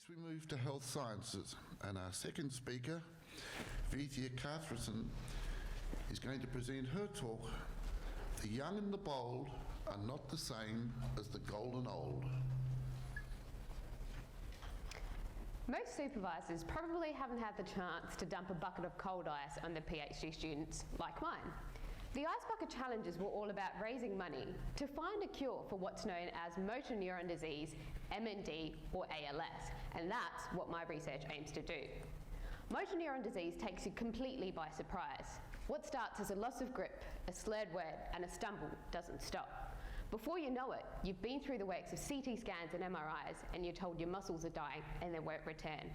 Next we move to health sciences, and our second speaker, Viythia Katharesan, is going to present her talk, The Young and the Bold Are Not the Same as the Golden Old. Most supervisors probably haven't had the chance to dump a bucket of cold ice on their PhD students like mine. The Ice Bucket Challenges were all about raising money to find a cure for what's known as motor neuron disease, MND, or ALS, and that's what my research aims to do. Motor neuron disease takes you completely by surprise. What starts as a loss of grip, a slurred word, and a stumble doesn't stop. Before you know it, you've been through the works of CT scans and MRIs, and you're told your muscles are dying and they won't return.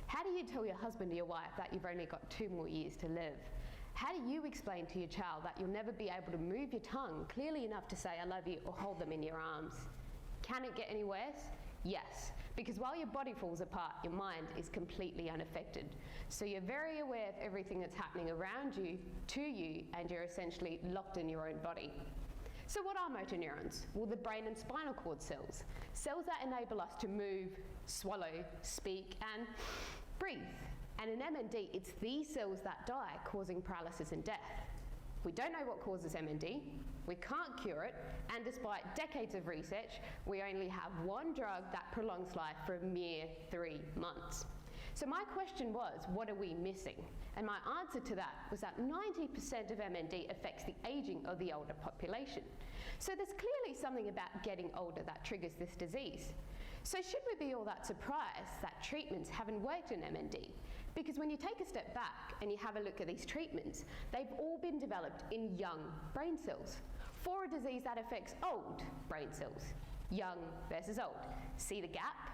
How do you tell your husband or your wife that you've only got 2 more years to live? How do you explain to your child that you'll never be able to move your tongue clearly enough to say I love you or hold them in your arms? Can it get any worse? Yes, because while your body falls apart, your mind is completely unaffected. So you're very aware of everything that's happening around you, to you, and you're essentially locked in your own body. So what are motor neurons? Well, the brain and spinal cord cells. Cells that enable us to move, swallow, speak, and breathe. And in MND, it's these cells that die, causing paralysis and death. We don't know what causes MND, we can't cure it, and despite decades of research, we only have one drug that prolongs life for a mere 3 months. So my question was, what are we missing? And my answer to that was that 90% of MND affects the aging of the older population. So there's clearly something about getting older that triggers this disease. So should we be all that surprised that treatments haven't worked in MND? Because when you take a step back and you have a look at these treatments, they've all been developed in young brain cells for a disease that affects old brain cells. Young versus old. See the gap?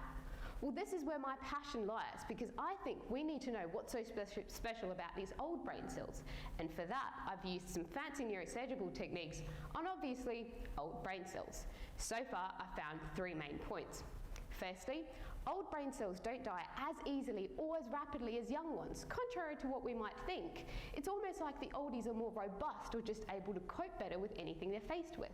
Well, this is where my passion lies, because I think we need to know what's so special about these old brain cells. And for that, I've used some fancy neurosurgical techniques on obviously old brain cells. So far, I've found 3 main points. Firstly, old brain cells don't die as easily or as rapidly as young ones, contrary to what we might think. It's almost like the oldies are more robust or just able to cope better with anything they're faced with.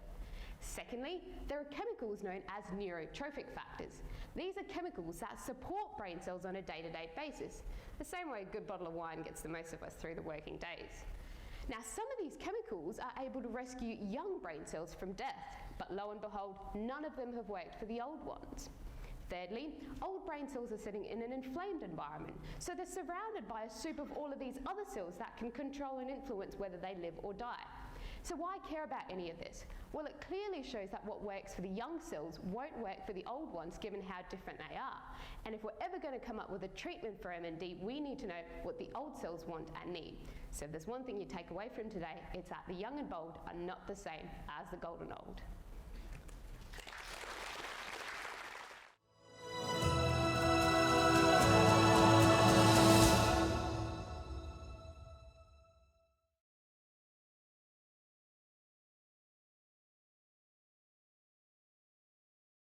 Secondly, there are chemicals known as neurotrophic factors. These are chemicals that support brain cells on a day-to-day basis, the same way a good bottle of wine gets the most of us through the working days. Now, some of these chemicals are able to rescue young brain cells from death, but lo and behold, none of them have worked for the old ones. Thirdly, old brain cells are sitting in an inflamed environment, so they're surrounded by a soup of all of these other cells that can control and influence whether they live or die. So why care about any of this? Well, it clearly shows that what works for the young cells won't work for the old ones, given how different they are. And if we're ever going to come up with a treatment for MND, we need to know what the old cells want and need. So if there's one thing you take away from today, it's that the young and bold are not the same as the golden old.